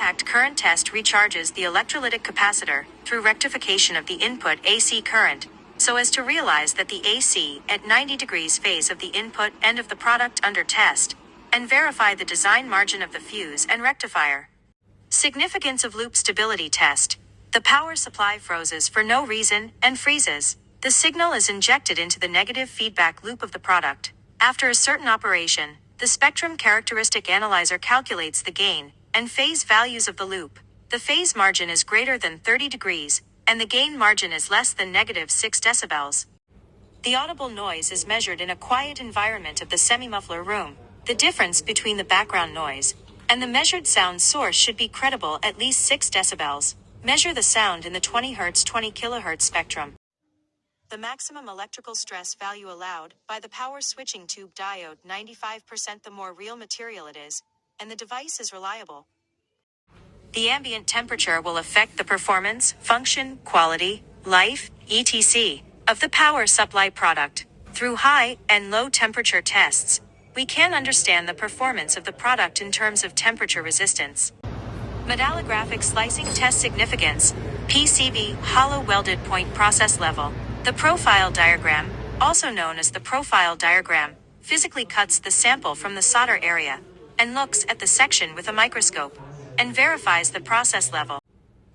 contact current test recharges the electrolytic capacitor through rectification of the input AC current, so as to realize that the AC at 90 degrees phase of the input end of the product under test, and verify the design margin of the fuse and rectifier. Significance of loop stability test. The power supply freezes for no reason and freezes. The signal is injected into the negative feedback loop of the product. After a certain operation, the spectrum characteristic analyzer calculates the gain and phase values of the loop. The phase margin is greater than 30 degrees, and the gain margin is less than -6 decibels. The audible noise is measured in a quiet environment of the semi-muffler room. The difference between the background noise and the measured sound source should be credible at least 6 decibels. Measure the sound in the 20 Hz 20 kHz spectrum. The maximum electrical stress value allowed by the power switching tube diode 95% the more real material it is, and the device is reliable. The ambient temperature will affect the performance, function, quality, life, etc. of the power supply product. Through high and low temperature tests, we can understand the performance of the product in terms of temperature resistance. Metallographic slicing test significance, PCB hollow welded point process level. The profile diagram, also known as the profile diagram, physically cuts the sample from the solder area and looks at the section with a microscope and verifies the process level.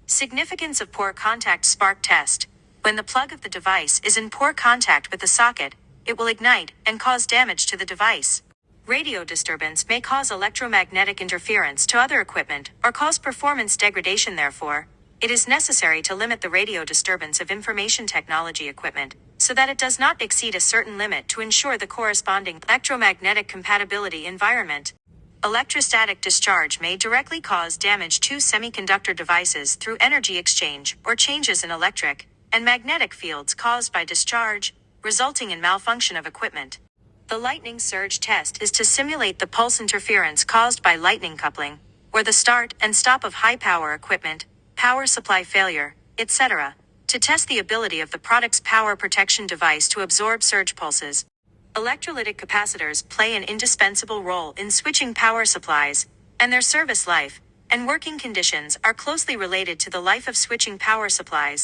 Significance of poor contact spark test. When the plug of the device is in poor contact with the socket, it will ignite and cause damage to the device. Radio disturbance may cause electromagnetic interference to other equipment or cause performance degradation. Therefore, it is necessary to limit the radio disturbance of information technology equipment so that it does not exceed a certain limit to ensure the corresponding electromagnetic compatibility environment. Electrostatic discharge may directly cause damage to semiconductor devices through energy exchange or changes in electric and magnetic fields caused by discharge, resulting in malfunction of equipment. The lightning surge test is to simulate the pulse interference caused by lightning coupling, or the start and stop of high-power equipment, power supply failure, etc., to test the ability of the product's power protection device to absorb surge pulses. Electrolytic capacitors play an indispensable role in switching power supplies, and their service life and working conditions are closely related to the life of switching power supplies.